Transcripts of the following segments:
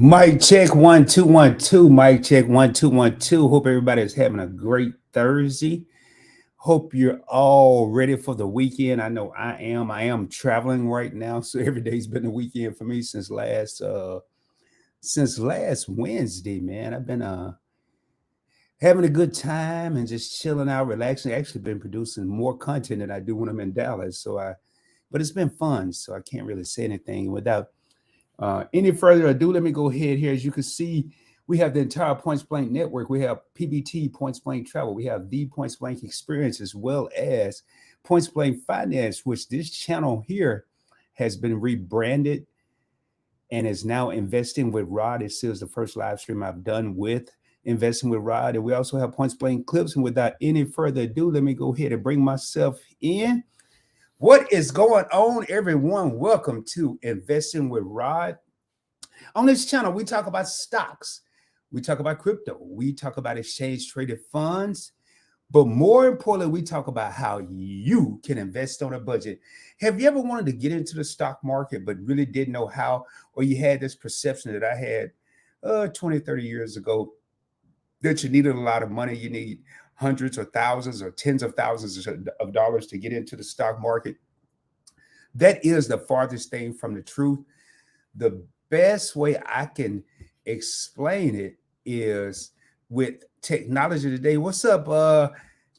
Mic check 1 2 1 2. Mic check 1 2 1 2. Hope everybody is having a great Thursday. Hope you're all ready for the weekend. I know I am. I am traveling right now, so every day's been a weekend for me since last Wednesday. Man, I've been having a good time and just chilling out, relaxing. Actually, been producing more content than I do when I'm in Dallas. But it's been fun. So I can't really say anything without any further ado, let me go ahead here. As you can see, we have the entire Points Blank network. We have PBT, Points Blank Travel. We have the Points Blank Experience, as well as Points Blank Finance, which this channel here has been rebranded and is now investing with Rod. It still is the first live stream I've done with investing with Rod. And we also have Points Blank Clips. And without any further ado, let me go ahead and bring myself in. What is going on, everyone? Welcome to Investing with Rod. On this channel, we talk about stocks, we talk about crypto, we talk about exchange traded funds, but more importantly, we talk about how you can invest on a budget. Have you ever wanted to get into the stock market but really didn't know how, or you had this perception that I had 20, 30 years ago that you needed a lot of money, you need hundreds or thousands or tens of thousands of dollars to get into the stock market? That is the farthest thing from the truth. The best way I can explain it is with technology today. What's up,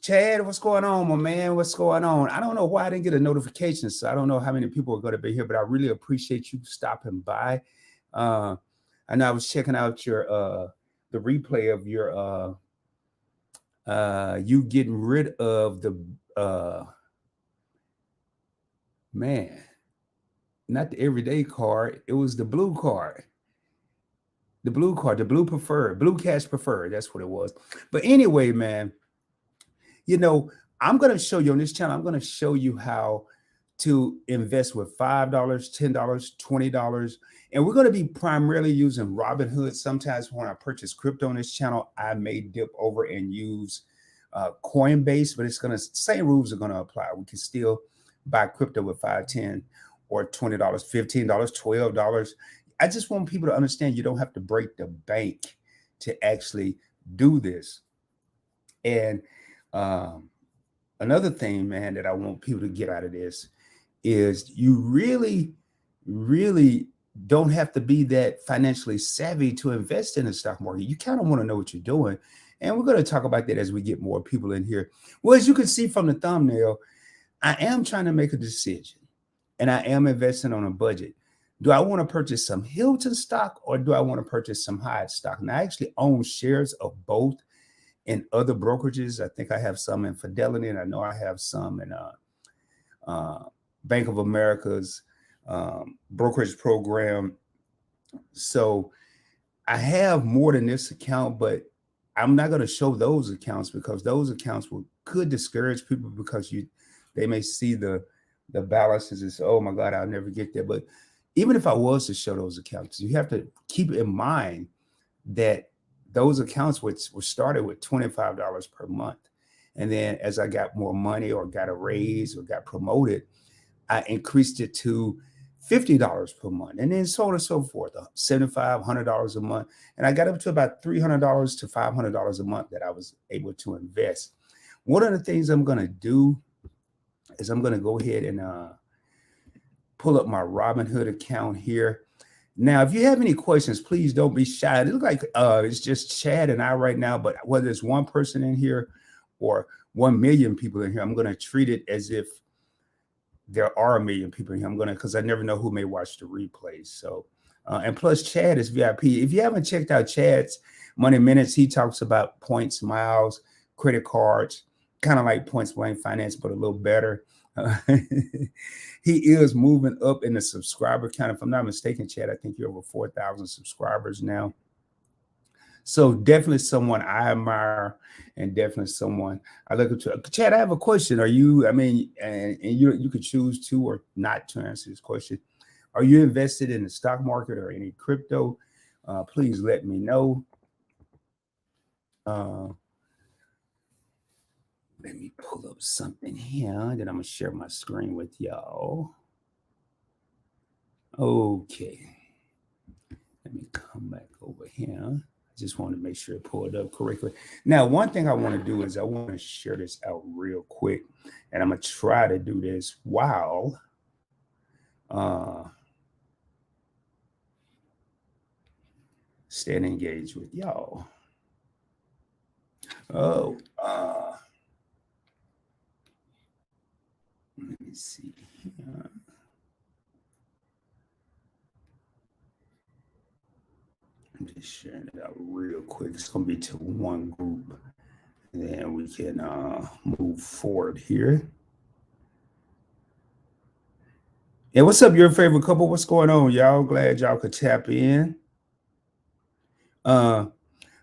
Chad? What's going on, my man? What's going on? I don't know why I didn't get a notification, so I don't know how many people are going to be here, but I really appreciate you stopping by. I know I was checking out your the replay of your you getting rid of the man, not the everyday card. It was the blue card. The blue card, the blue preferred, blue cash preferred. That's what it was. But anyway, man, you know, I'm going to show you on this channel, I'm going to show you how to invest with $5, $10, $20. And we're going to be primarily using Robinhood. Sometimes when I purchase crypto on this channel, I may dip over and use Coinbase, but it's going to, same rules are going to apply. We can still buy crypto with 5, 10, or $20, $15, $12. I just want people to understand you don't have to break the bank to actually do this. And another thing, man, that I want people to get out of this is you really, really don't have to be that financially savvy to invest in the stock market. You kind of want to know what you're doing. And we're going to talk about that as we get more people in here. Well, as you can see from the thumbnail, I am trying to make a decision. And I am investing on a budget. Do I want to purchase some Hilton stock or do I want to purchase some Hyatt stock? And I actually own shares of both in other brokerages. I think I have some in Fidelity, and I know I have some in Bank of America's brokerage program. So I have more than this account, but I'm not going to show those accounts because those accounts could discourage people because they may see the balances and say, oh my God, I'll never get there. But even if I was to show those accounts, you have to keep in mind that those accounts were started with $25 per month. And then as I got more money or got a raise or got promoted, I increased it to $50 per month, and then so on and so forth, $75, $100 a month. And I got up to about $300 to $500 a month that I was able to invest. One of the things I'm going to do is I'm going to go ahead and pull up my Robinhood account here. Now, if you have any questions, please don't be shy. It looks like it's just Chad and I right now, but whether it's one person in here or 1 million people in here, I'm going to treat it as if there are 1 million people in here. I'm going to, because I never know who may watch the replays. So, and plus Chad is VIP. If you haven't checked out Chad's Money Minutes, he talks about points, miles, credit cards, kind of like Points Blank Finance, but a little better. He is moving up in the subscriber count. If I'm not mistaken, Chad, I think you're over 4,000 subscribers now. So definitely someone I admire, and definitely someone I look up to. Chad, I have a question. Are you, I mean, and you could choose to or not to answer this question. Are you invested in the stock market or any crypto? Please let me know. Let me pull up something here that I'm going to share my screen with y'all. Okay. Let me come back over here. I just want to make sure it pulled up correctly. Now, one thing I want to do is I want to share this out real quick, and I'm going to try to do this while staying engaged with y'all. Oh, let me see here. I'm just sharing it out real quick. It's going to be to one group. And then we can move forward here. And what's up, your favorite couple? What's going on, y'all? Glad y'all could tap in. But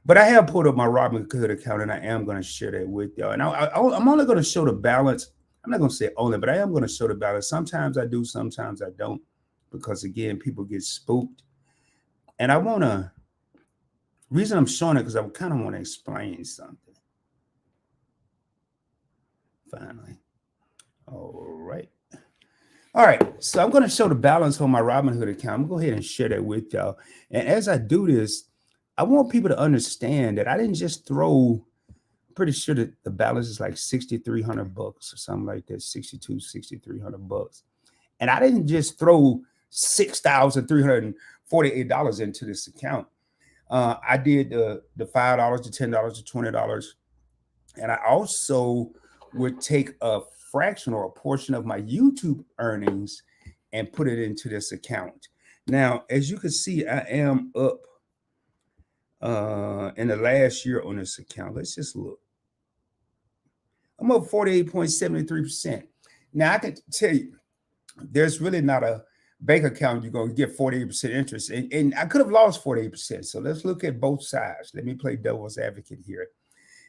I have pulled up my Robinhood account, and I am going to share that with y'all. And I'm only going to show the balance. I'm not going to say only, but I am going to show the balance. Sometimes I do, sometimes I don't, because again, people get spooked. And I want to, reason I'm showing it because I kind of want to explain something. Finally. All right. All right. So I'm going to show the balance on my Robinhood account. I'm going to go ahead and share that with y'all. And as I do this, I want people to understand that I didn't just throw, I'm pretty sure that the balance is like $6,300 or something like that, $6,300. And I didn't just throw $6,348 into this account. I did the $5, the $10, the $20. And I also would take a fraction or a portion of my YouTube earnings and put it into this account. Now, as you can see, I am up in the last year on this account. Let's just look. I'm up 48.73%. Now, I can tell you, there's really not a bank account you're going to get 48% interest. And I could have lost 48%. So let's look at both sides. Let me play devil's advocate here.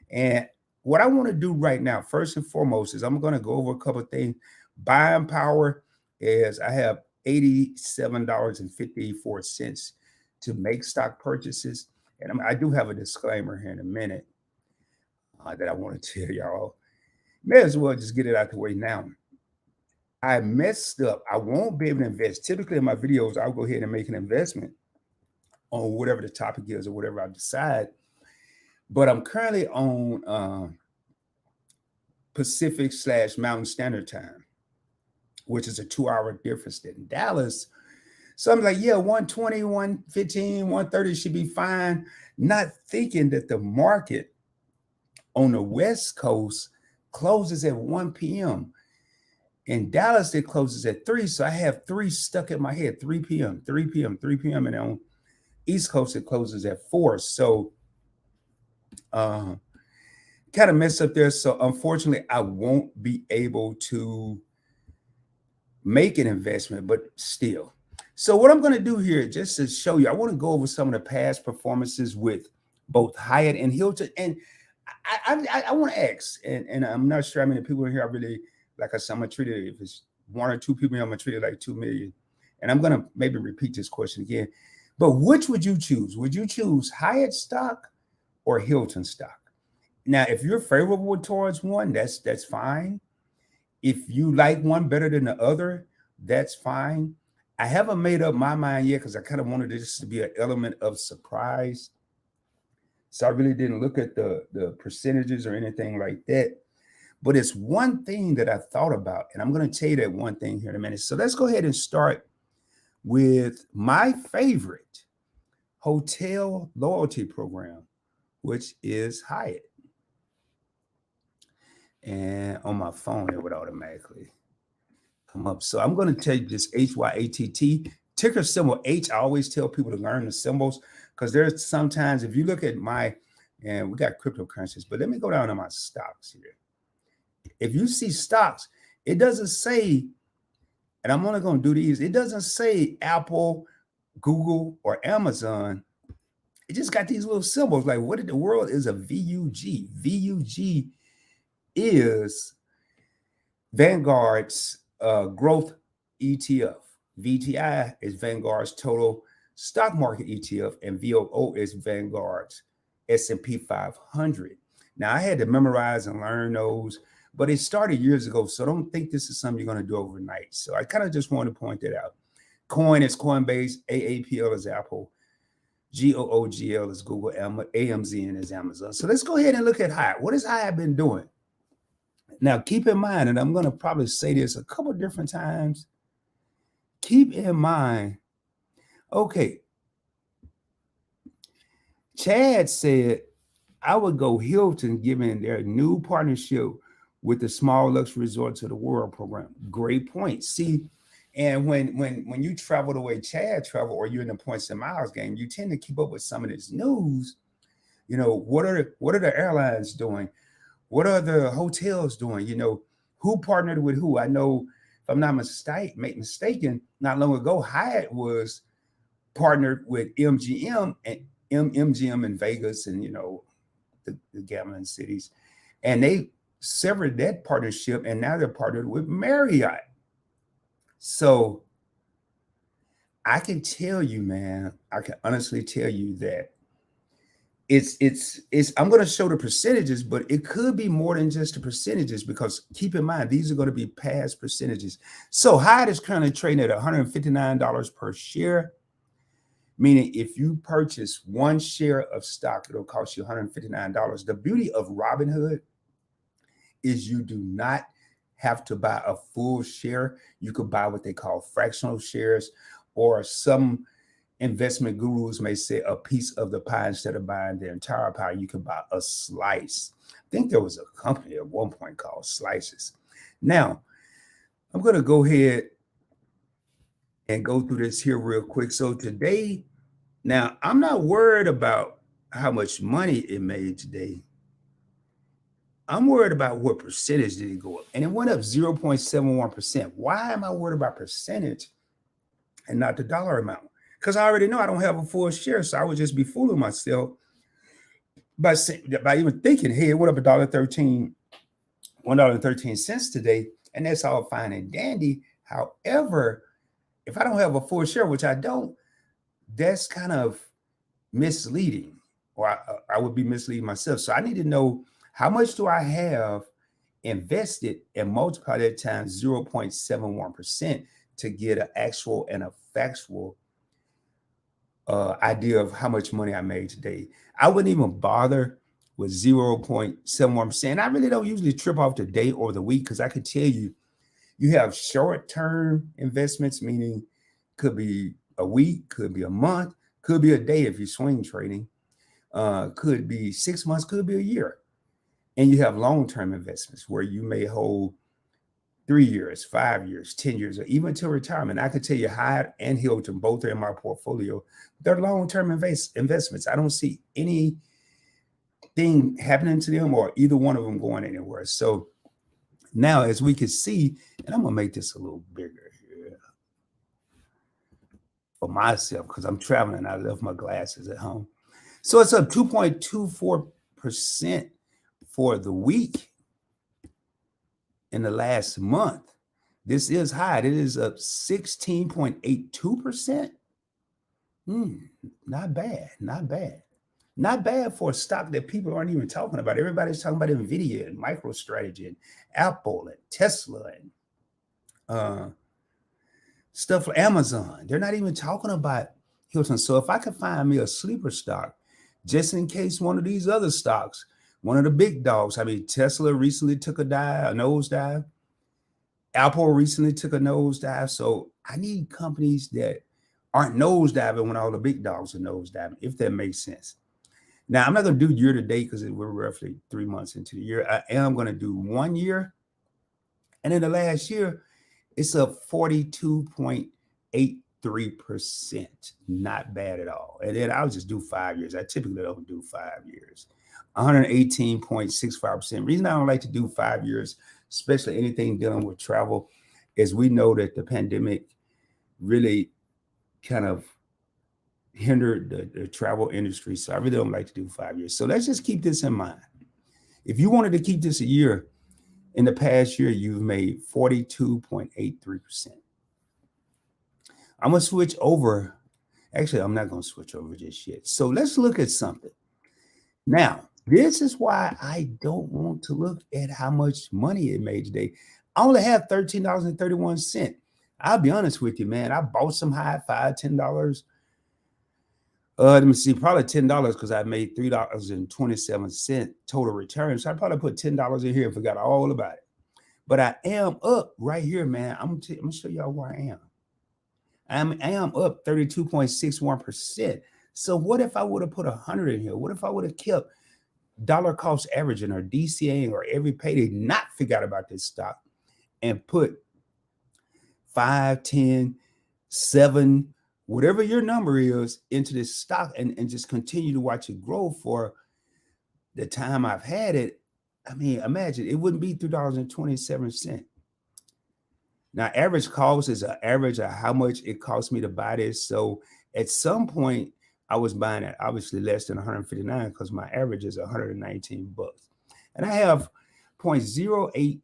And what I want to do right now, first and foremost, is I'm going to go over a couple of things. Buying power is I have $87.54 to make stock purchases. And I do have a disclaimer here in a minute that I want to tell y'all. May as well just get it out the way now. I messed up. I won't be able to invest. Typically in my videos, I'll go ahead and make an investment on whatever the topic is or whatever I decide. But I'm currently on Pacific/Mountain Standard Time, which is a 2-hour difference in Dallas. So I'm like, yeah, 120, 115, 130 should be fine. Not thinking that the market on the West Coast closes at 1 p.m. In Dallas, it closes at 3. So I have 3 stuck in my head, 3 p.m., 3 p.m., 3 p.m. And on East Coast, it closes at 4. So kind of mess up there. So unfortunately, I won't be able to make an investment, but still. So what I'm going to do here, just to show you, I want to go over some of the past performances with both Hyatt and Hilton. And I want to ask, and I'm not sure how many people in here are really, like I said, I'm going to treat it, if it's 1 or 2 people, I'm going to treat it like 2 million. And I'm going to maybe repeat this question again. But which would you choose? Would you choose Hyatt stock or Hilton stock? Now, if you're favorable towards one, that's fine. If you like one better than the other, that's fine. I haven't made up my mind yet because I kind of wanted this to be an element of surprise. So I really didn't look at the percentages or anything like that. But it's one thing that I thought about, and I'm going to tell you that one thing here in a minute. So let's go ahead and start with my favorite hotel loyalty program, which is Hyatt. And on my phone, it would automatically come up. So I'm going to take this HYATT ticker symbol H. I always tell people to learn the symbols because there's sometimes, if you look at my, and we got cryptocurrencies, but let me go down to my stocks here. If you see stocks, it doesn't say, and I'm only going to do these, it doesn't say Apple, Google, or Amazon. It just got these little symbols. Like, what in the world is a VUG? VUG is Vanguard's growth ETF. VTI is Vanguard's total stock market ETF, and VOO is Vanguard's S&P 500. Now, I had to memorize and learn those, but it started years ago, so don't think this is something you're going to do overnight. So I kind of just want to point that out. Coin is Coinbase, AAPL is Apple, GOOGL is Google, AMZN is Amazon. So let's go ahead and look at Hyatt. What has Hyatt been doing? Now, keep in mind, and I'm going to probably say this a couple different times. Keep in mind, okay, Chad said I would go Hilton given their new partnership with the Small Luxury Resorts of the World program. Great point. See, and when you travel the way Chad travel, or you're in the points and miles game, you tend to keep up with some of this news. You know, what are the airlines doing? What are the hotels doing? You know, who partnered with who? I know, if I'm not mistaken, not long ago, Hyatt was partnered with MGM and MGM in Vegas, and you know, the gambling cities, and they severed that partnership, and now they're partnered with Marriott. So I can tell you, man, I can honestly tell you that it's I'm going to show the percentages, but it could be more than just the percentages, because keep in mind, these are going to be past percentages. So Hyatt is currently trading at $159 per share, meaning if you purchase one share of stock, it'll cost you $159. The beauty of Robinhood is you do not have to buy a full share. You could buy what they call fractional shares, or some investment gurus may say a piece of the pie instead of buying the entire pie. You can buy a slice. I think there was a company at one point called Slices. Now, I'm going to go ahead and go through this here real quick. So today, now I'm not worried about how much money it made today. I'm worried about what percentage did it go up. And it went up 0.71%. Why am I worried about percentage and not the dollar amount? Because I already know I don't have a full share, so I would just be fooling myself by even thinking, hey, it went up $1.13 today, and that's all fine and dandy. However, if I don't have a full share, which I don't, that's kind of misleading, or I would be misleading myself. So I need to know, how much do I have invested, and multiply that times 0.71% to get an actual and a factual idea of how much money I made today. I wouldn't even bother with 0.71%. I really don't usually trip off the day or the week, because I could tell you, you have short-term investments, meaning could be a week, could be a month, could be a day if you're swing trading, could be 6 months, could be a year. And you have long-term investments where you may hold 3 years, 5 years, 10 years, or even till retirement. I could tell you Hyatt and Hilton, both are in my portfolio. They're long-term investments. I don't see anything happening to them, or either one of them going anywhere. So now, as we can see, and I'm going to make this a little bigger here for myself, because I'm traveling. I left my glasses at home. So it's up 2.24% for the week in the last month. This is high. It is up 16.82%. Not bad. Not bad. Not bad for a stock that people aren't even talking about. Everybody's talking about NVIDIA and MicroStrategy and Apple and Tesla and stuff like Amazon. They're not even talking about Hilton. So if I could find me a sleeper stock, just in case one of these other stocks, one of the big dogs, I mean, Tesla recently took a nosedive. Apple recently took a nosedive. So I need companies that aren't nosediving when all the big dogs are nosediving, if that makes sense. Now, I'm not going to do year to date, because we're roughly 3 months into the year. I am going to do 1 year. And in the last year, it's up 42.83%. Not bad at all. And then I'll just do 5 years. I typically don't do 5 years. 118.65%. Reason I don't like to do 5 years, especially anything dealing with travel, is we know that the pandemic really kind of hindered the travel industry. So I really don't like to do 5 years. So let's just keep this in mind. If you wanted to keep this a year, in the past year, you've made 42.83%. I'm going to switch over. Actually, I'm not going to switch over just yet. So let's look at something. Now, this is why I don't want to look at how much money it made today. I only have $13.31. I'll be honest with you, man. I bought some high $5, $10 Let me see, probably $10 because I made $3.27 total return. So I probably put $10 in here and forgot all about it. But I am up right here, man. I'm gonna show y'all where I am. I am up 32.61%. So what if I would have put 100 in here? What if I would have kept dollar cost averaging or DCAing or every payday, not forgot about this stock and put 5, 10, 7, whatever your number is into this stock and just continue to watch it grow for the time I've had it? I mean, imagine it wouldn't be $3.27. Now, average cost is an average of how much it cost me to buy this. So at some point, I was buying it obviously less than 159 because my average is 119 bucks. And I have 0.08,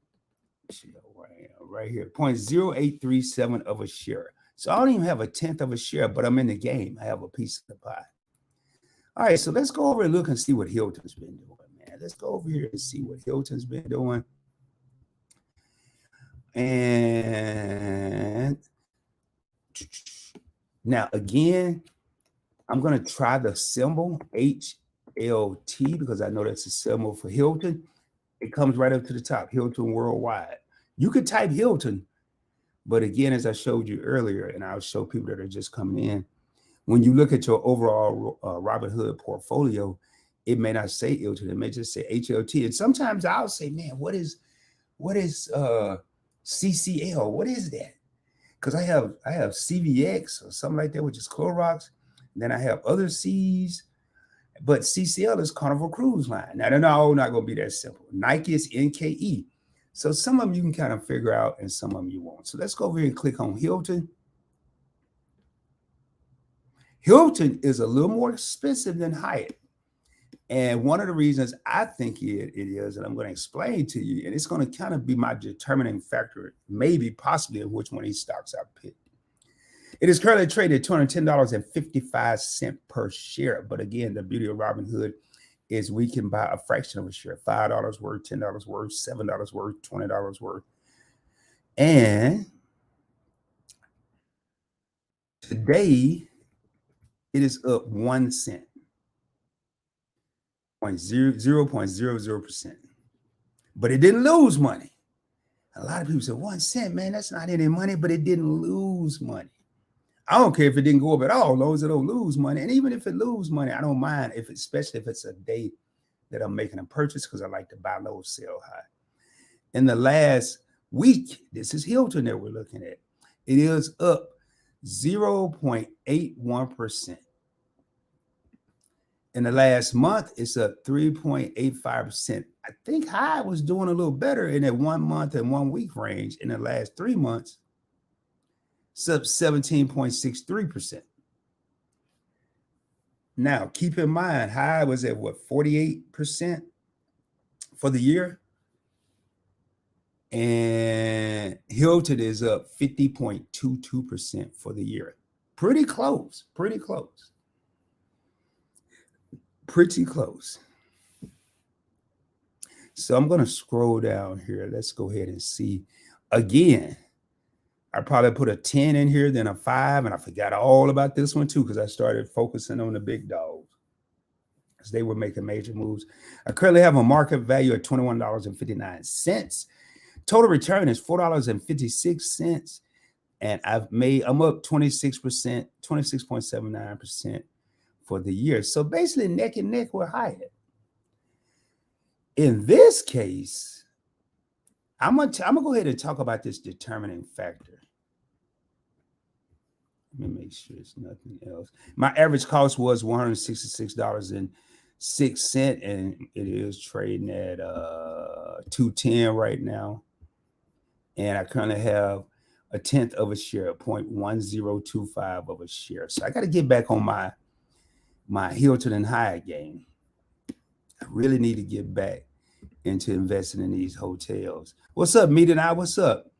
right here, 0.0837 of a share. So I don't even have a tenth of a share, but I'm in the game. I have a piece of the pie. All right, so let's go over and look and see what Hilton's been doing, man. Let's go over here and see what Hilton's been doing. And now again, I'm going to try the symbol HLT because I know that's a symbol for Hilton. It comes right up to the top, Hilton Worldwide. You could type Hilton, but again, as I showed you earlier, and I'll show people that are just coming in, when you look at your overall Robinhood portfolio, it may not say Hilton, it may just say HLT. And sometimes I'll say, man, what is CCL? What is that? Because I have CVX or something like that, which is Clorox. Then I have other C's, but CCL is Carnival Cruise Line. Now, they're not going to be that simple. Nike is NKE. So some of them you can kind of figure out and some of them you won't. So let's go over here and click on Hilton. Hilton is a little more expensive than Hyatt. And one of the reasons I think it is, and I'm going to explain to you, and it's going to kind of be my determining factor, maybe possibly of which one of these stocks I pick. It is currently traded at $210.55 per share. But again, the beauty of Robinhood is we can buy a fraction of a share, $5 worth, $10 worth, $7 worth, $20 worth. And today, it is up 1 cent, 0.00%. But it didn't lose money. A lot of people say, 1 cent, man, that's not any money, but it didn't lose money. I don't care if it didn't go up at all, as long as it don't lose money. And even if it lose money, I don't mind, especially if it's a day that I'm making a purchase, because I like to buy low, sell high. In the last week, this is Hilton that we're looking at. It is up 0.81%. In the last month, it's up 3.85%. I think Hyatt was doing a little better in that 1 month and 1 week range. In the last 3 months, it's up 17.63%. Now, keep in mind, Hyatt was at what, 48% for the year? And Hilton is up 50.22% for the year. Pretty close, pretty close. Pretty close. So I'm going to scroll down here. Let's go ahead and see. Again, I probably put a 10 in here, then a 5, and I forgot all about this one too because I started focusing on the big dogs as they were making major moves. I currently have a market value at $21.59. Total return is $4.56, and I'm up 26%, 26.79% for the year. So basically neck and neck with Hyatt. In this case, I'm gonna go ahead and talk about this determining factor. Let me make sure it's nothing else. My average cost was $166.06, and it is trading at 210 right now. And I currently have a tenth of a share, 0.1025 of a share. So I got to get back on my Hilton and Hyatt game. I really need to get back into investing in these hotels. What's up, Meet and I? What's up?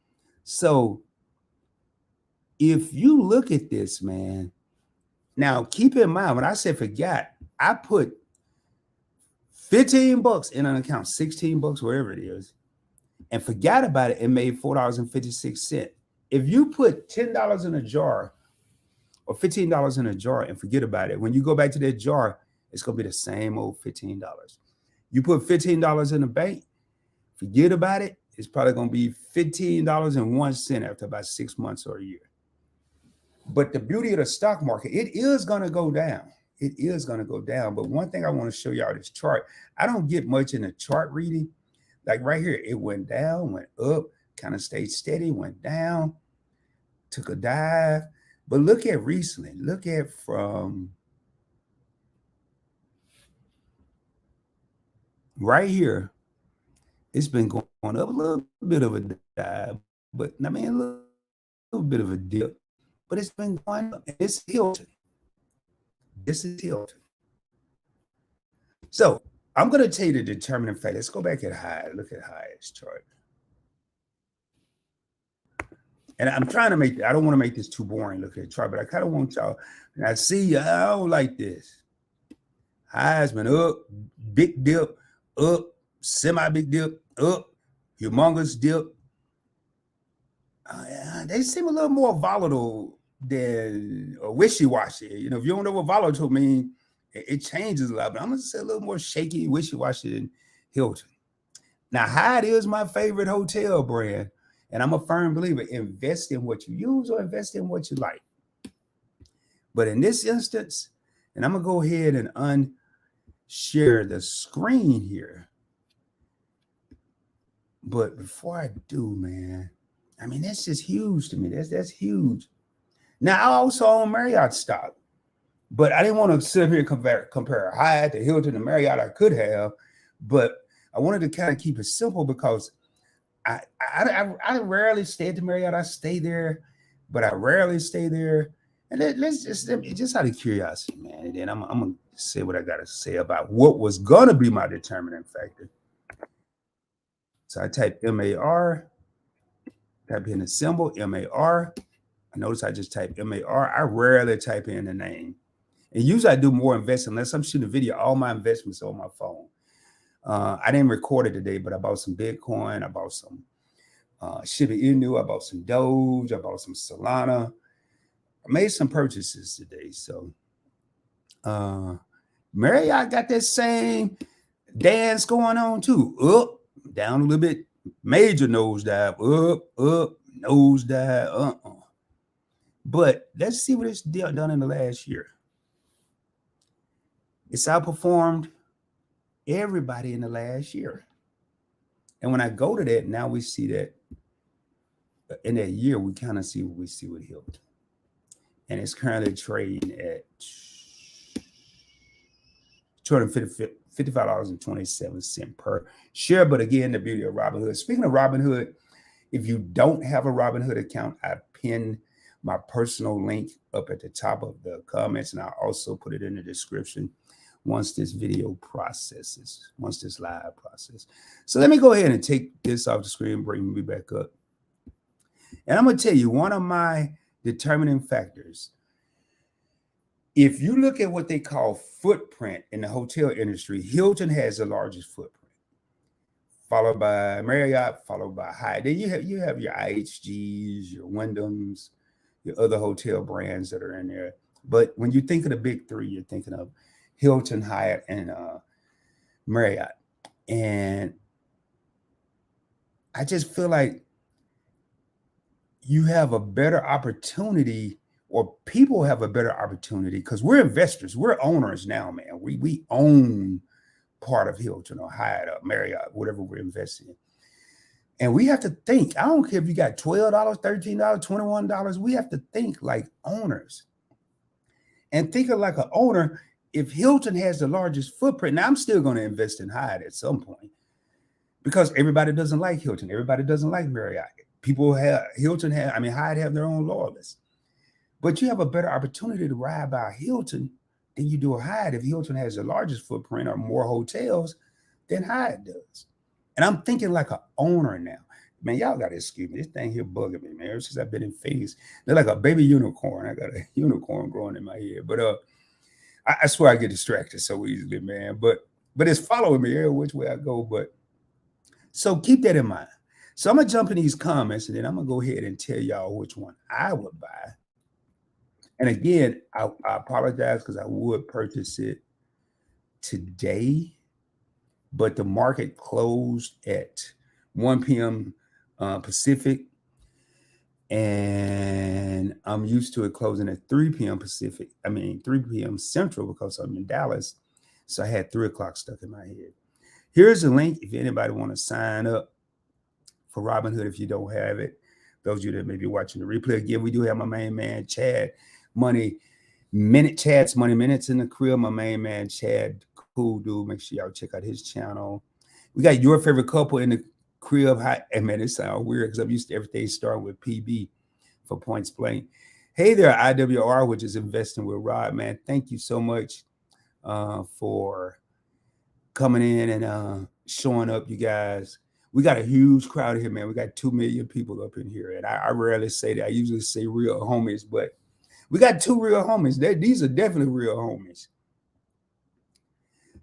So if you look at this, man, now keep in mind, when I said forgot, I put 15 bucks in an account, 16 bucks, wherever it is, and forgot about it and made $4.56. If you put $10 in a jar or $15 in a jar and forget about it. When you go back to that jar, it's going to be the same old $15. You put $15 in the bank, forget about it. It's probably going to be $15.01 after about 6 months or a year. But the beauty of the stock market, it is going to go down. It is going to go down. But one thing I want to show y'all this chart. I don't get much in the chart reading. Like right here, it went down, went up, kind of stayed steady, went down, took a dive. But look at recently. Look at from right here. It's been going up a little bit of a dive, but I mean, a little bit of a dip. But it's been going up. It's Hilton. This is Hilton. So I'm going to tell you the determining factor. Let's go back at Hyatt. Look at Hyatt's chart. And I'm trying to make, I don't want to make this too boring. Look at the chart, but I kind of want y'all. And I see, I don't like this. Hyatt's been up, big dip, up, semi-big dip, up, humongous dip. They seem a little more volatile than wishy-washy. You know, if you don't know what volatile means, it changes a lot. But I'm going to say a little more shaky, wishy-washy than Hilton. Now, Hyatt is my favorite hotel brand. And I'm a firm believer, invest in what you use or invest in what you like. But in this instance, and I'm going to go ahead and unshare the screen here. But before I do, man, I mean, that's just huge to me. That's huge. Now, I also own Marriott stock, but I didn't want to sit here and compare Hyatt to Hilton and Marriott. I could have, but I wanted to kind of keep it simple because I rarely stay at the Marriott. I stay there, but I rarely stay there. And let's just out of curiosity, man. And then I'm going to say what I got to say about what was going to be my determining factor. So I type MAR, type in the symbol, MAR. I notice I just type MAR. I rarely type in the name. And usually I do more investing unless I'm shooting a video. All my investments are on my phone. I didn't record it today, but I bought some Bitcoin. I bought some Shiba Inu. I bought some Doge. I bought some Solana. I made some purchases today. So Marriott got that same dance going on too. Up, down a little bit. Major nosedive. Up, nosedive. But let's see what it's done in the last year. It's outperformed everybody in the last year. And when I go to that, now we see that in that year, we kind of see what we see with Hilton. And it's currently trading at $255.27 per share. But again, the beauty of Robinhood. Speaking of Robinhood, if you don't have a Robinhood account, I pinned my personal link up at the top of the comments, and I'll also put it in the description once this video processes, once this live process. So let me go ahead and take this off the screen, bring me back up. And I'm going to tell you one of my determining factors. If you look at what they call footprint in the hotel industry, Hilton has the largest footprint, followed by Marriott, followed by Hyatt. Then you have your IHGs, your Wyndhams, your other hotel brands that are in there. But when you think of the big three, you're thinking of Hilton, Hyatt, and Marriott. And I just feel like you have a better opportunity, or people have a better opportunity, because we're investors, we're owners now, man. We own part of Hilton or Hyatt or Marriott, whatever we're investing in. And we have to think. I don't care if you got $12, $13, $21. We have to think like owners. And think of like an owner. If Hilton has the largest footprint, now I'm still going to invest in Hyatt at some point, because everybody doesn't like Hilton. Everybody doesn't like Marriott. People have Hyatt have their own loyalists. But you have a better opportunity to ride by Hilton than you do a Hyatt if Hilton has the largest footprint or more hotels than Hyatt does. And I'm thinking like an owner now. Man, y'all got to excuse me. This thing here bugging me, man. Ever since I've been in Phoenix, they're like a baby unicorn. I got a unicorn growing in my head. But I swear I get distracted so easily, man. But it's following me every which way I go. But so keep that in mind. So I'm gonna jump in these comments, and then I'm gonna go ahead and tell y'all which one I would buy. And again, I apologize because I would purchase it today, but the market closed at 1 p.m. Pacific, and I'm used to it closing at 3 p.m. Pacific. I mean 3 p.m. Central because I'm in Dallas, so I had 3 o'clock stuck in my head. Here's a link if anybody want to sign up for Robinhood if you don't have it. Those of you that may be watching the replay, again, we do have my main man Chad Chad's Money Minutes in the crib. My main man Chad, cool dude. Make sure y'all check out his channel. We got your favorite couple in the crib. And man, it sounds weird because I'm used to everything starting with PB for Points Blank. Hey there, IWR, which is Investing with Rod, man. Thank you so much for coming in and showing up, you guys. We got a huge crowd here, man. We got 2 million people up in here. And I rarely say that. I usually say real homies, but we got 2 real homies. These are definitely real homies.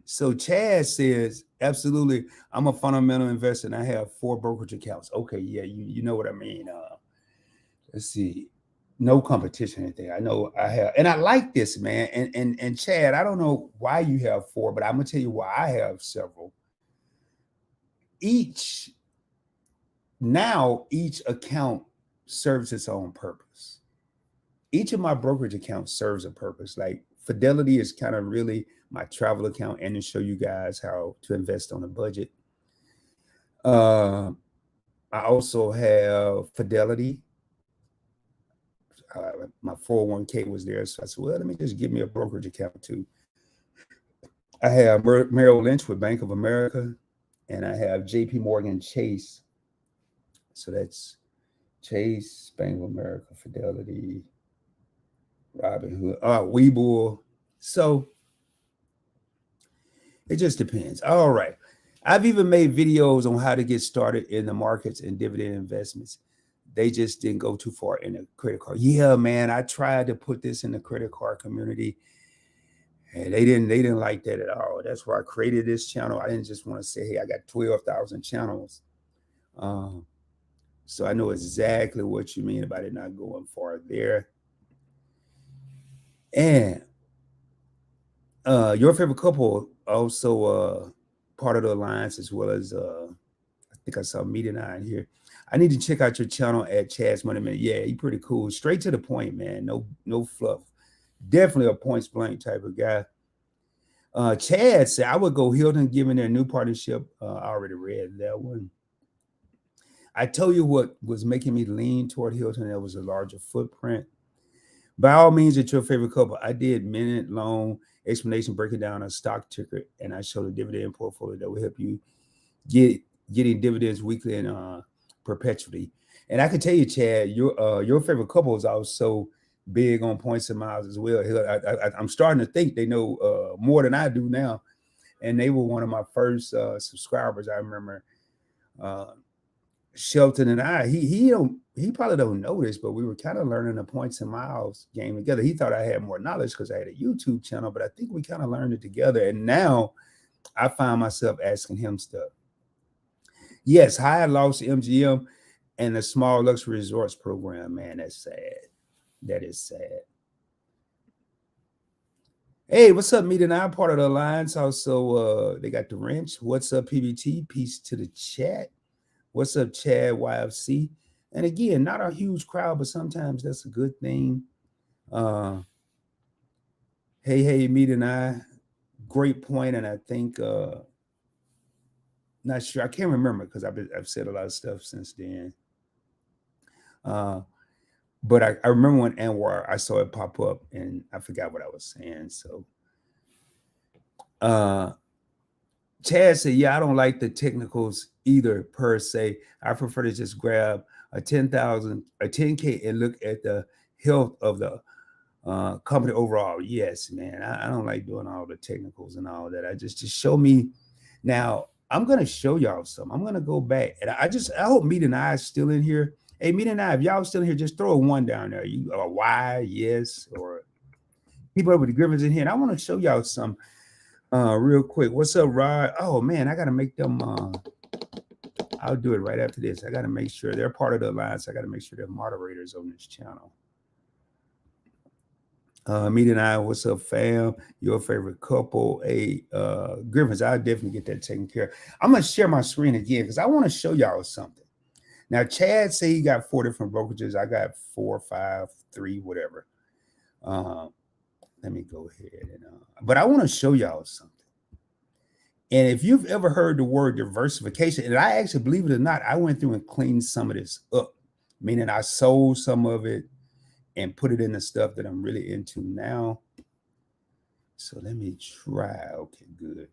So Chad says, absolutely, I'm a fundamental investor and I have 4 brokerage accounts. Okay, yeah, you know what I mean. Let's see. No competition or anything. I know I have, and I like this, man. And Chad, I don't know why you have 4, but I'm gonna tell you why I have several. Each account serves its own purpose. Each of my brokerage accounts serves a purpose. Like Fidelity is kind of really my travel account and to show you guys how to invest on a budget. I also have Fidelity. My 401k was there. So I said, well, let me just give me a brokerage account too. I have Merrill Lynch with Bank of America, and I have JP Morgan Chase. So that's Chase, Bank of America, Fidelity, Robinhood, Webull. So it just depends. All right. I've even made videos on how to get started in the markets and dividend investments. They just didn't go too far in the credit card. Yeah, man, I tried to put this in the credit card community, and they didn't like that at all. That's why I created this channel. I didn't just want to say, hey, I got 12,000 channels. So I know exactly what you mean about it not going far there. And your favorite couple also part of the alliance, as well as I think I saw Meet and I in here. I need to check out your channel at Chad's Money Minute. Yeah, you're pretty cool. Straight to the point, man. No fluff. Definitely a points blank type of guy. Chad said, I would go Hilton given their new partnership. I already read that one. I told you what was making me lean toward Hilton. That was a larger footprint. By all means, it's your favorite couple. I did minute long explanation breaking down a stock ticker, and I showed a dividend portfolio that will help you getting dividends weekly and perpetually. And I can tell you, Chad, your favorite couple is also big on points and miles as well. I'm starting to think they know more than I do now, and they were one of my first subscribers. I remember Shelton and I. He probably don't know this, but we were kind of learning the points and miles game together. He thought I had more knowledge because I had a YouTube channel, but I think we kind of learned it together. And now I find myself asking him stuff. Yes, Hyatt lost MGM and the small luxury resorts program. Man, that's sad. That is sad. Hey, what's up, Meet and I, part of the alliance. Also, they got the wrench. What's up, PBT? Peace to the chat. What's up, Chad YFC? And again, not a huge crowd, but sometimes that's a good thing. Hey, Meet and I. Great point, and I think not sure. I can't remember because I've said a lot of stuff since then. But I remember when Anwar, I saw it pop up and I forgot what I was saying. So Chad said, yeah, I don't like the technicals either per se. I prefer to just grab a 10K and look at the health of the company overall. Yes, man. I don't like doing all the technicals and all that. I just show me. Now I'm gonna show y'all something. I'm gonna go back and I hope Meet and I is still in here. Hey, Meet and I, if y'all still in here, just throw a 1 down there. You a Y, yes, or people with the Griffins in here. And I want to show y'all some real quick. What's up, Rod? Oh man, I gotta make them. I'll do it right after this. I gotta make sure they're part of the alliance. I gotta make sure they're moderators on this channel. Meeting I, what's up, fam? Your favorite couple, Griffins. I'll definitely get that taken care of. I'm gonna share my screen again because I want to show y'all something. Now, Chad say he got 4 different brokerages. I got 4, 5, 3, whatever. Uh, Let me go ahead and but I want to show y'all something. And if you've ever heard the word diversification, and I actually, believe it or not, I went through and cleaned some of this up, meaning I sold some of it and put it in the stuff that I'm really into now. So let me try. Okay, good.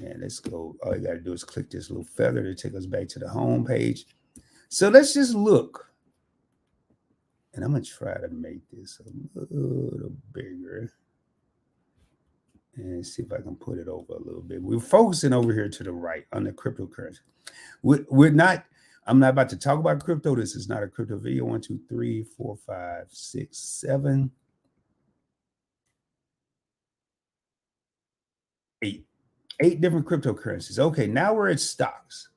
And let's go. All you got to do is click this little feather to take us back to the home page. So let's just look. And I'm going to try to make this a little bigger and see if I can put it over a little bit. We're focusing over here to the right on the cryptocurrency. We're not, I'm not about to talk about crypto. This is not a crypto video. 1, 2, 3, 4, 5, 6, 7, 8. 8 different cryptocurrencies. Okay, now we're at stocks.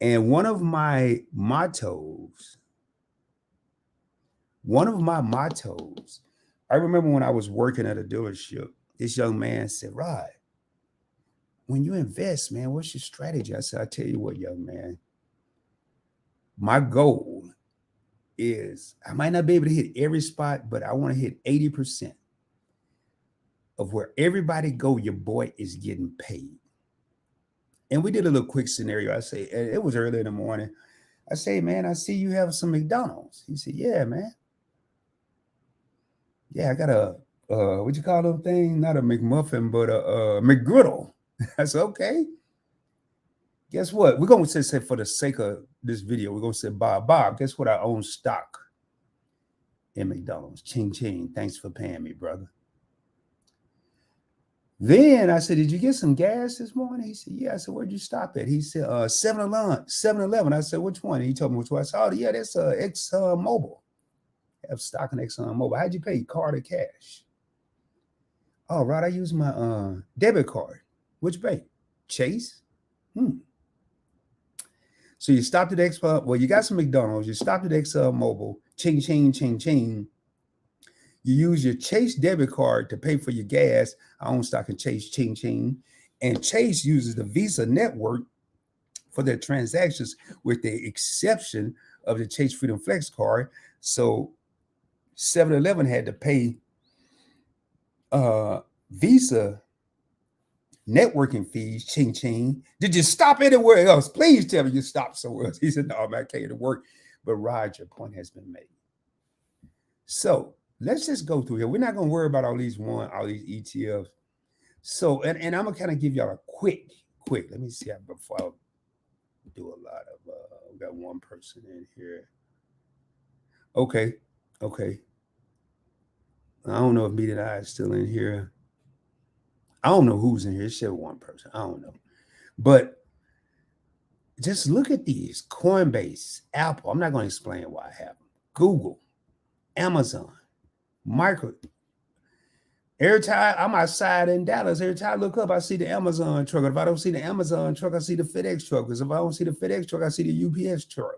And one of my mottos, I remember when I was working at a dealership, this young man said, Rod, when you invest, man, what's your strategy? I said, I tell you what, young man, my goal is I might not be able to hit every spot, but I want to hit 80% of where everybody go, your boy is getting paid. And we did a little quick scenario. I say, it was early in the morning. I say, man, I see you have some McDonald's. He said, yeah, man. Yeah, I got a what you call them thing? Not a McMuffin, but a McGriddle. I said, okay. Guess what? We're gonna say for the sake of this video, we're gonna say Bob. Guess what? I own stock in McDonald's. Ching ching. Thanks for paying me, brother. Then I said, did you get some gas this morning? He said, yeah. I said, where'd you stop at? He said, 7-Eleven. I said, which one? And he told me which one. I said, oh, yeah, that's Exxon Mobil. I have stock in Exxon Mobil. How'd you pay? Card or cash? Oh, right. I use my debit card. Which bank? Chase? So you stopped at Exxon. Well, you got some McDonald's. You stopped at Exxon Mobil. Ching, ching, ching, ching. You use your Chase debit card to pay for your gas. I own stock in Chase, ching, ching. And Chase uses the Visa network for their transactions, with the exception of the Chase Freedom Flex card. So 7-Eleven had to pay Visa networking fees, ching, ching. Did you stop anywhere else? Please tell me you stopped somewhere else. He said, no, man, I came to work. But Rod, your point has been made. So let's just go through here. We're not going to worry about all these ETFs. So, and I'm going to kind of give y'all a quick, let me see before I do a lot of, we got one person in here. Okay. I don't know if Meet and I is still in here. I don't know who's in here. It's just one person. I don't know. But just look at these. Coinbase, Apple. I'm not going to explain why I have them. Google, Amazon, Every time I'm outside in Dallas, every time I look up, I see the Amazon truck. If I don't see the Amazon truck, I see the FedEx truck. Because if I don't see the FedEx truck, I see the UPS truck.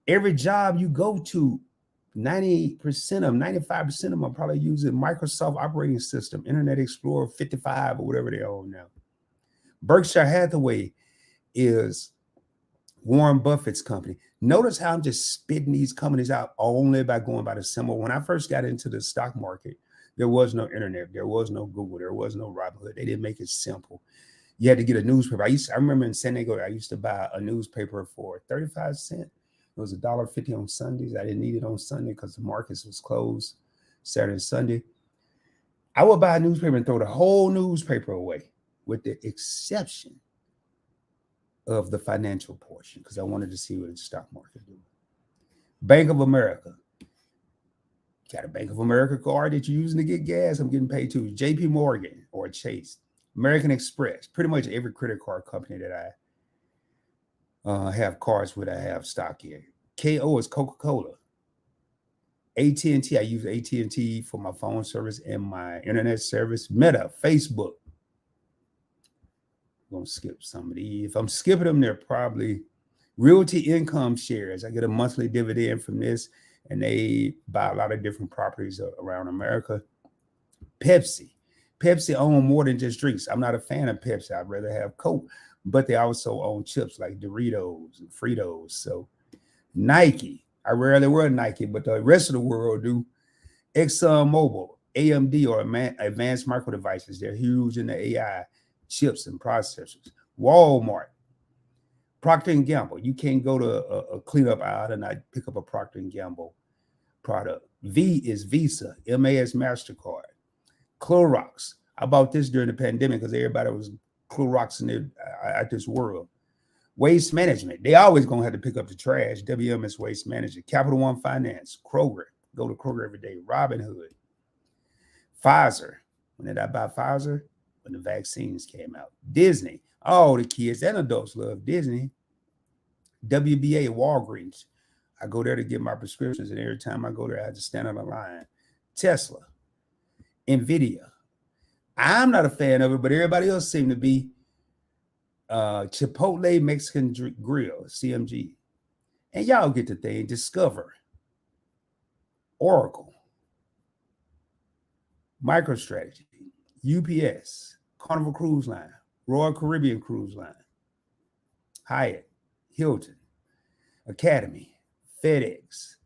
Every job you go to, 90% of them, 95% of them are probably using Microsoft operating system, Internet Explorer 55 or whatever they own now. Berkshire Hathaway is Warren Buffett's company. Notice how I'm just spitting these companies out only by going by the symbol. When I first got into the stock market, there was no internet. There was no Google. There was no Robinhood. They didn't make it simple. You had to get a newspaper. I remember in San Diego, I used to buy a newspaper for 35 cents. It was $1.50 on Sundays. I didn't need it on Sunday because the markets was closed Saturday and Sunday. I would buy a newspaper and throw the whole newspaper away, with the exception of the financial portion, because I wanted to see what the stock market do. Bank of America. Got a Bank of America card that you're using to get gas? I'm getting paid too. JP Morgan or Chase, American Express, pretty much every credit card company that I have cards with, I have stock in. KO is Coca-Cola. AT&T, I use AT&T for my phone service and my internet service. Meta, Facebook. I'm going to skip some of these. If I'm skipping them, they're probably Realty Income Shares. I get a monthly dividend from this. and they buy a lot of different properties around America. Pepsi. Pepsi own more than just drinks. I'm not a fan of Pepsi. I'd rather have Coke, but they also own chips like Doritos and Fritos. So Nike. I rarely wear Nike, but the rest of the world do. ExxonMobil, AMD, or Advanced Micro Devices. They're huge in the AI chips and processors. Walmart, Procter & Gamble. You can't go to a cleanup aisle and not pick up a Procter & Gamble product. V is Visa. MA is MasterCard. Clorox. I bought this during the pandemic because everybody was Cloroxing at this world. Waste Management. They always going to have to pick up the trash. WMS Waste Management. Capital One Finance. Kroger. Go to Kroger every day. Robinhood. Pfizer. When did I buy Pfizer? When the vaccines came out. Disney. All the kids and adults love Disney. WBA, Walgreens. I go there to get my prescriptions, and every time I go there, I have to stand on the line. Tesla. NVIDIA. I'm not a fan of it, but everybody else seemed to be. Chipotle Mexican Grill, CMG. And y'all get the thing. Discover. Oracle. MicroStrategy. UPS. Carnival Cruise Line. Royal Caribbean Cruise Line. Hyatt. Hilton. Academy. FedEx.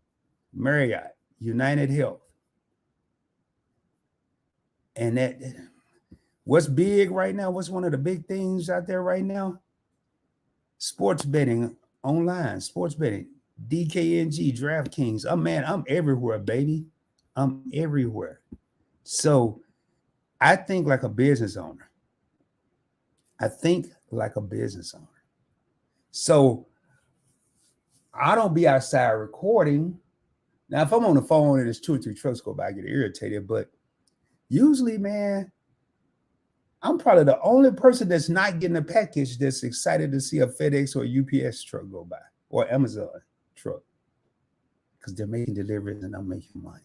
Marriott. United Health. And that, what's big right now? What's one of the big things out there right now? Sports betting online, sports betting, DKNG, DraftKings. Oh man, I'm everywhere, baby. I'm everywhere. So I think like a business owner. So I don't be outside recording. Now, if I'm on the phone and there's 2 or 3 trucks go by, I get irritated. But usually, man, I'm probably the only person that's not getting a package that's excited to see a FedEx or a UPS truck go by or Amazon truck because they're making deliveries and I'm making money.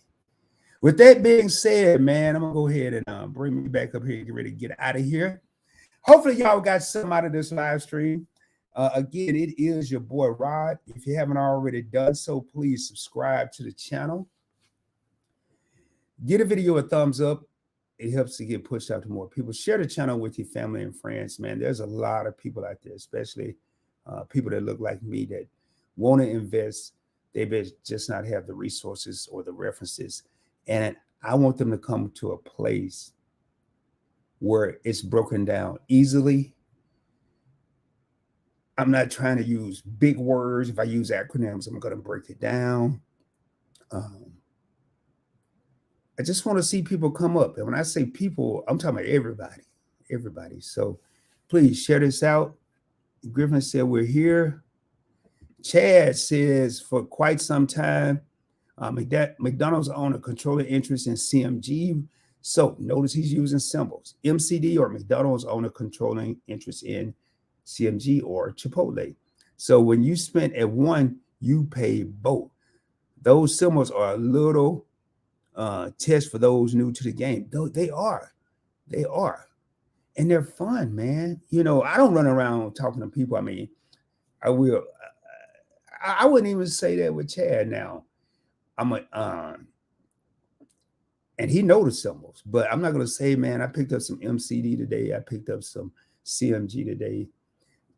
With that being said, man, I'm going to go ahead and bring me back up here and get ready to get out of here. Hopefully, y'all got some out of this live stream. Again, it is your boy, Rod. If you haven't already done so, please subscribe to the channel. Get a video a thumbs up. It helps to get pushed out to more people. Share the channel with your family and friends, man. There's a lot of people out there, especially people that look like me that want to invest. They just not have the resources or the references. And I want them to come to a place where it's broken down easily. I'm not trying to use big words. If I use acronyms, I'm going to break it down. I just want to see people come up. And when I say people, I'm talking about everybody. So please share this out. Griffin said, we're here. Chad says, for quite some time, McDonald's owned a controlling interest in CMG. So notice he's using symbols. MCD or McDonald's owned a controlling interest in CMG or Chipotle. So when you spend at one, you pay both. Those symbols are a little test for those new to the game. They are. And they're fun, man. You know, I don't run around talking to people. I mean, I wouldn't even say that with Chad now. And he knows the symbols, but I'm not going to say, man, I picked up some MCD today. I picked up some CMG today.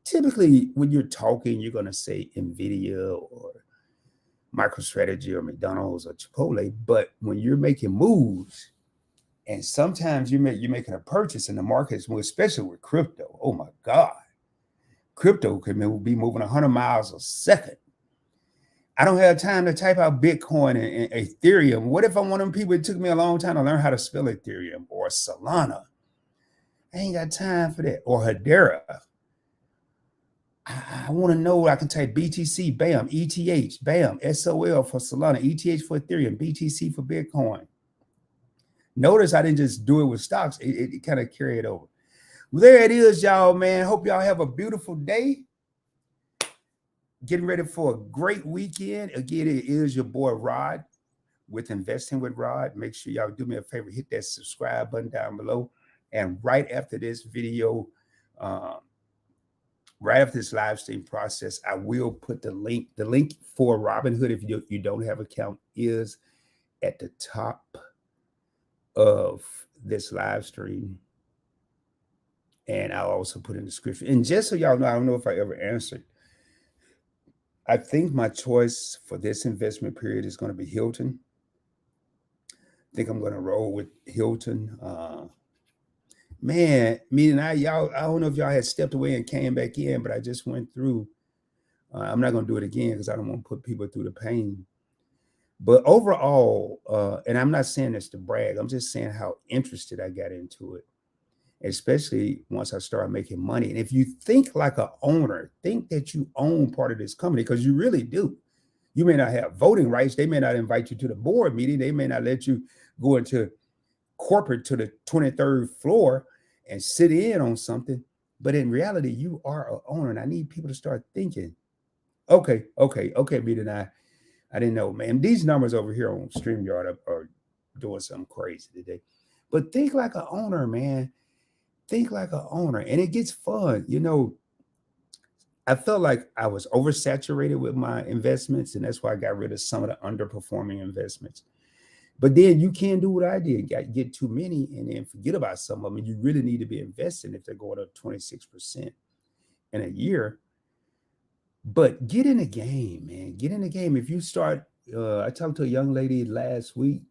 Typically, when you're talking, you're going to say NVIDIA or MicroStrategy or McDonald's or Chipotle. But when you're making moves, and sometimes you're making a purchase in the markets, especially with crypto. Oh, my God. Crypto could be moving 100 miles a second. I don't have time to type out Bitcoin and Ethereum. What if I'm one of them people? It took me a long time to learn how to spell Ethereum or Solana. I ain't got time for that. Or Hedera. I want to know. I can type BTC, bam, ETH, bam, SOL for Solana, ETH for Ethereum, BTC for Bitcoin. Notice I didn't just do it with stocks. It kind of carried over. Well, there it is, y'all, man. Hope y'all have a beautiful day. Getting ready for a great weekend. Again, it is your boy Rod with Investing with Rod. Make sure y'all do me a favor, hit that subscribe button down below. And right after this video, right after this live stream process, I will put the link. The link for Robinhood, if you don't have an account, is at the top of this live stream. And I'll also put in the description. And just so y'all know, I don't know if I ever answered. I think my choice for this investment period is going to be Hilton. I think I'm going to roll with Hilton. Man, me and y'all, I don't know if y'all had stepped away and came back in, but I just went through. I'm not going to do it again because I don't want to put people through the pain. But overall, and I'm not saying this to brag, I'm just saying how interested I got into it, especially once I started making money. And if you think like an owner, think that you own part of this company, because you really do. You may not have voting rights. They may not invite you to the board meeting. They may not let you go into corporate to the 23rd floor and sit in on something. But in reality, you are an owner. And I need people to start thinking, okay, meeting I didn't know, man. These numbers over here on StreamYard are doing something crazy today. But think like an owner, man. Think like an owner. And it gets fun. You know, I felt like I was oversaturated with my investments, and that's why I got rid of some of the underperforming investments. But then you can't do what I did, get too many and then forget about some of them. You really need to be investing if they're going up 26% in a year. But get in the game, man. Get in the game. If you start, I talked to a young lady last week,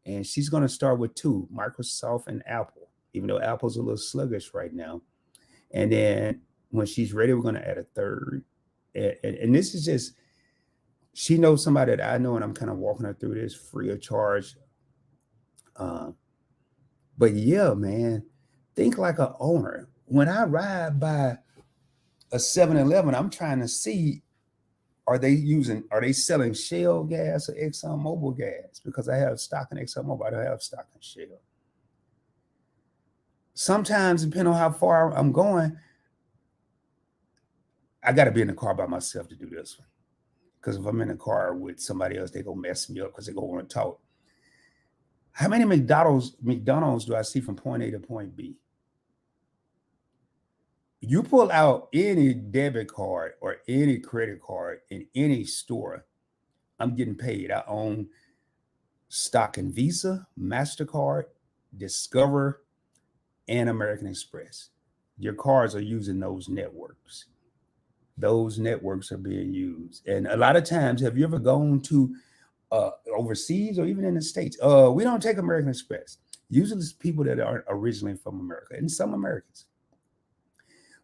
and she's going to start with two, Microsoft and Apple, even though Apple's a little sluggish right now. And then when she's ready, we're going to add a third. And this is just, she knows somebody that I know, and I'm kind of walking her through this free of charge. But yeah, man, think like an owner. When I ride by a 7-Eleven, I'm trying to see, are they selling Shell gas or ExxonMobil gas? Because I have stock in ExxonMobil, I don't have stock in Shell. Sometimes, depending on how far I'm going, I got to be in the car by myself to do this one. Because if I'm in a car with somebody else, they're going to mess me up because they're going to want to talk. How many McDonald's do I see from point A to point B? You pull out any debit card or any credit card in any store, I'm getting paid. I own stock in Visa, MasterCard, Discover, and American Express. Your cards are using those networks. Those networks are being used. And a lot of times, have you ever gone to overseas or even in the States? We don't take American Express. Usually it's people that aren't originally from America, and some Americans.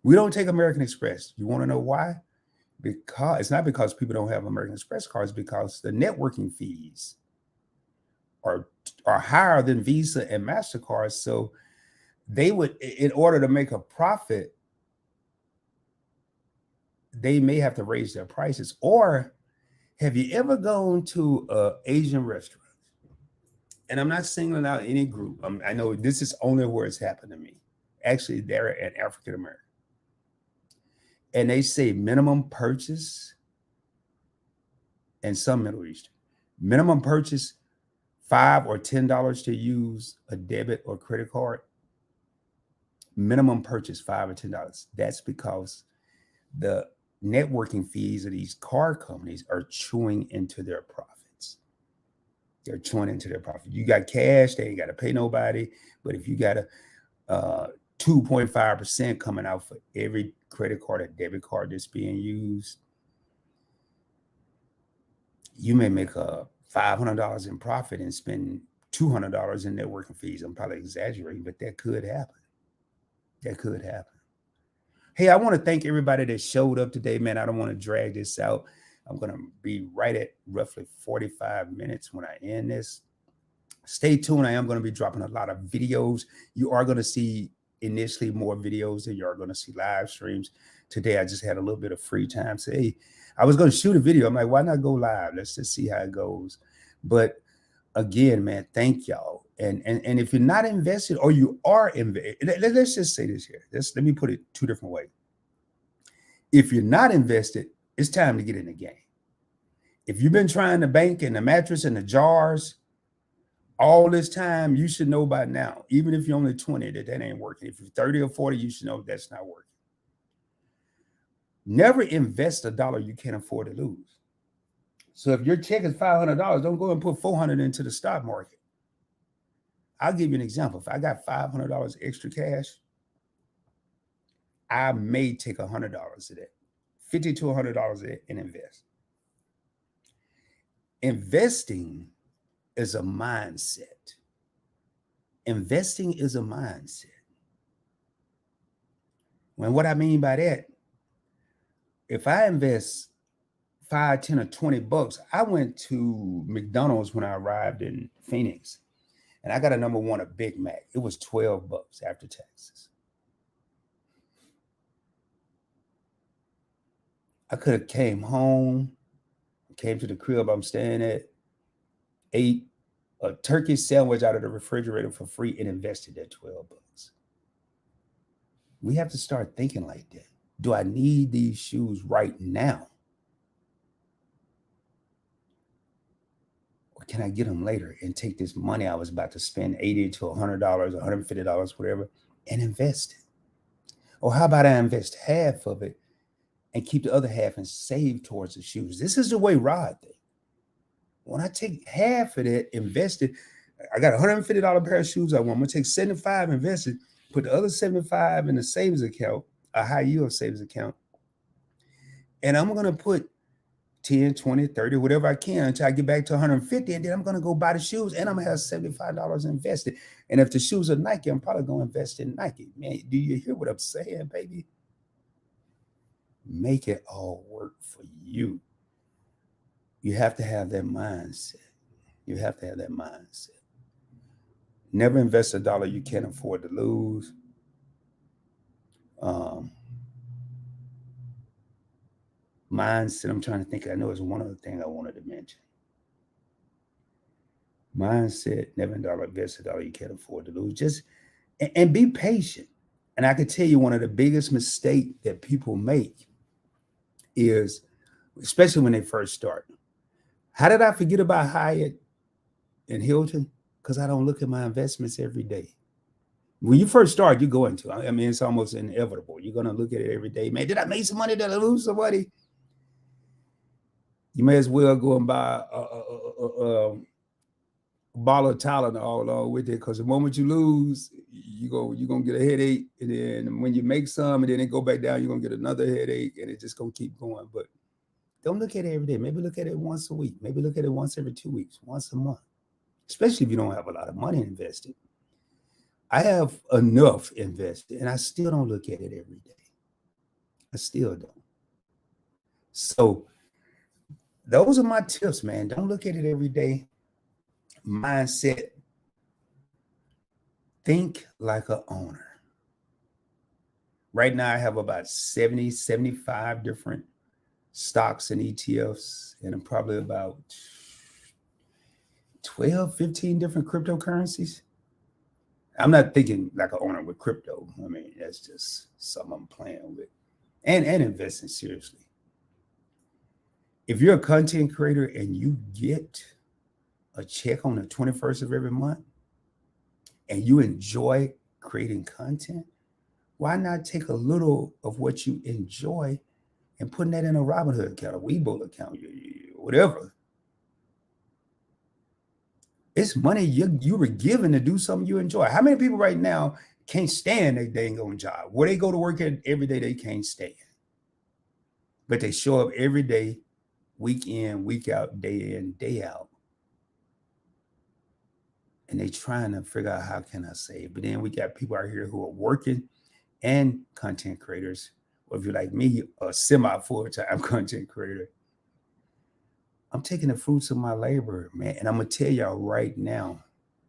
We don't take American Express. You want to know why? Because it's not because people don't have American Express cards, because the networking fees are higher than Visa and MasterCard. So they would, in order to make a profit, they may have to raise their prices. Or have you ever gone to an Asian restaurant? And I'm not singling out any group. I know this is only where it's happened to me. Actually, they're an African American. And they say minimum purchase, and some Middle Eastern, minimum purchase $5 or $10 to use a debit or credit card. Minimum purchase $5 or $10. That's because the networking fees of these card companies are chewing into their profits. They're chewing into their profit. You got cash, they ain't got to pay nobody. But if you got a 2.5% coming out for every credit card or debit card that's being used, you may make $500 in profit and spend $200 in networking fees. I'm probably exaggerating, but that could happen. That could happen. Hey, I want to thank everybody that showed up today, man. I don't want to drag this out. I'm going to be right at roughly 45 minutes when I end this. Stay tuned. I am going to be dropping a lot of videos. You are going to see initially more videos than you are going to see live streams. Today, I just had a little bit of free time. So, hey, I was going to shoot a video. I'm like, why not go live? Let's just see how it goes. But again, man, thank y'all. And if you're not invested, or you are invested, let's just say this here. Let me put it two different ways. If you're not invested, it's time to get in the game. If you've been trying to bank in the mattress and the jars all this time, you should know by now, even if you're only 20, that ain't working. If you're 30 or 40, you should know that's not working. Never invest a dollar you can't afford to lose. So if your check is $500, don't go and put 400 into the stock market. I'll give you an example. If I got $500 extra cash, I may take $100 of that, $50 to $100 of that, and invest. Investing is a mindset. Investing is a mindset. And what I mean by that, if I invest 5, 10, or 20 bucks, I went to McDonald's when I arrived in Phoenix, and I got a number one, a Big Mac. It was 12 bucks after taxes. I could have came home, came to the crib I'm staying at, ate a turkey sandwich out of the refrigerator for free, and invested that 12 bucks. We have to start thinking like that. Do I need these shoes right now? Or can I get them later and take this money I was about to spend, $80 to $100, $150, whatever, and invest it? Or how about I invest half of it and keep the other half and save towards the shoes? This is the way Rod thinks. When I take half of that, invested, I got a $150 pair of shoes I want. I'm going to take 75, invested, put the other 75 in a savings account, a high yield savings account. And I'm going to put 10, 20, 30, whatever I can until I get back to 150. And then I'm going to go buy the shoes and I'm going to have $75 invested. And if the shoes are Nike, I'm probably going to invest in Nike. Man, do you hear what I'm saying, baby? Make it all work for you. You have to have that mindset. You have to have that mindset. Never invest a dollar you can't afford to lose. Mindset, I'm trying to think. I know it's one other thing I wanted to mention. Mindset, never invest a dollar you can't afford to lose. Just and be patient. And I can tell you one of the biggest mistakes that people make is, especially when they first start. How did I forget about Hyatt and Hilton? Because I don't look at my investments every day. When you first start, you go into, I mean, it's almost inevitable. You're going to look at it every day. Man, did I make some money? Did I lose some money? You may as well go and buy a bottle of Tylenol along with it, because the moment you lose, you're going to get a headache. And then when you make some and then it go back down, you're going to get another headache, and it's just going to keep going. But don't look at it every day. Maybe look at it once a week. Maybe look at it once every 2 weeks, once a month, especially if you don't have a lot of money invested. I have enough invested, and I still don't look at it every day. I still don't. So those are my tips, man. Don't look at it every day. Mindset. Think like an owner. Right now, I have about 70, 75 different stocks and ETFs, and I'm probably about 12, 15 different cryptocurrencies. I'm not thinking like an owner with crypto. I mean, that's just something I'm playing with and investing seriously. If you're a content creator and you get a check on the 21st of every month and you enjoy creating content, why not take a little of what you enjoy and putting that in a Robinhood account, a Webull account, whatever? It's money you were given to do something you enjoy. How many people right now can't stand their dang own job? Where they go to work every day, they can't stand. But they show up every day, week in, week out, day in, day out. And they trying to figure out, how can I save? But then we got people out here who are working and content creators. Or if you're like me, a semi-full-time content creator, I'm taking the fruits of my labor, man. And I'm going to tell y'all right now,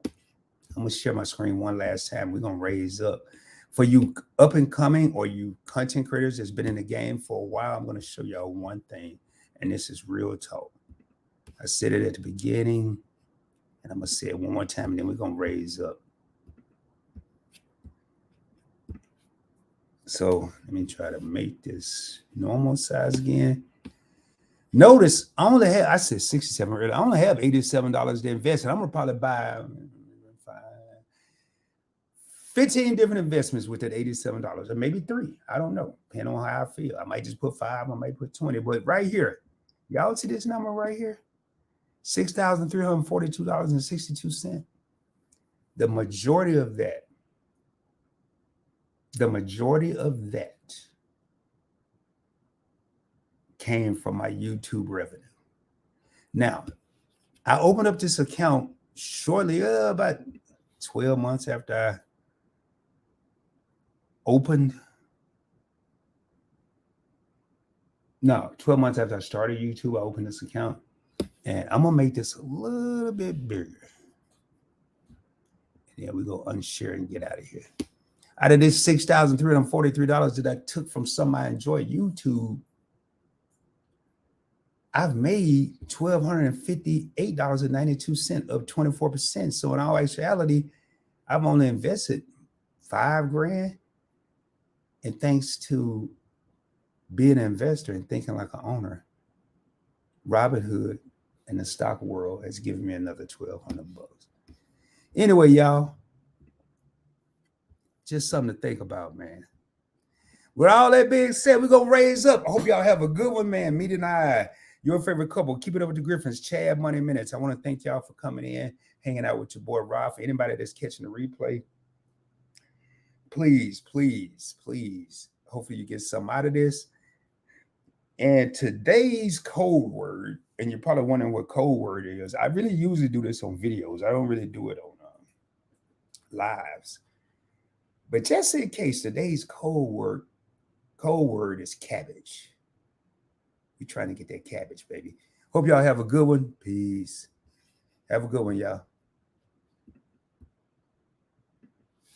I'm going to share my screen one last time. We're going to raise up. For you up and coming or you content creators that's been in the game for a while, I'm going to show y'all one thing. And this is real talk. I said it at the beginning, and I'm going to say it one more time, and then we're going to raise up. So let me try to make this normal size again. Notice I said 67 earlier. I only have $87 to invest, and I'm gonna probably buy 15 different investments with that $87, or maybe 3. I don't know. Depending on how I feel. I might just put 5, I might put 20. But right here, y'all see this number right here? $6,342.62. The majority of that came from my YouTube revenue. Now, I opened up this account shortly, about 12 months after I opened. No, 12 months after I started YouTube, I opened this account. And I'm going to make this a little bit bigger. And then we go unshare and get out of here. Out of this $6,343 that I took from something I enjoy, YouTube, I've made $1,258.92 of 24%. So in all actuality, I've only invested $5,000. And thanks to being an investor and thinking like an owner, Robinhood and the stock world has given me another $1,200. Anyway, y'all, just something to think about, man. With all that being said, we're going to raise up. I hope y'all have a good one, man. Meet and I, your favorite couple. Keep it up with the Griffins, Chad Money Minutes. I want to thank y'all for coming in, hanging out with your boy, Rob. For anybody that's catching the replay, please, please, please, hopefully you get something out of this. And today's code word, and you're probably wondering what code word is. I really usually do this on videos. I don't really do it on lives. But just in case, today's code word is cabbage. We're trying to get that cabbage, baby. Hope y'all have a good one. Peace. Have a good one, y'all.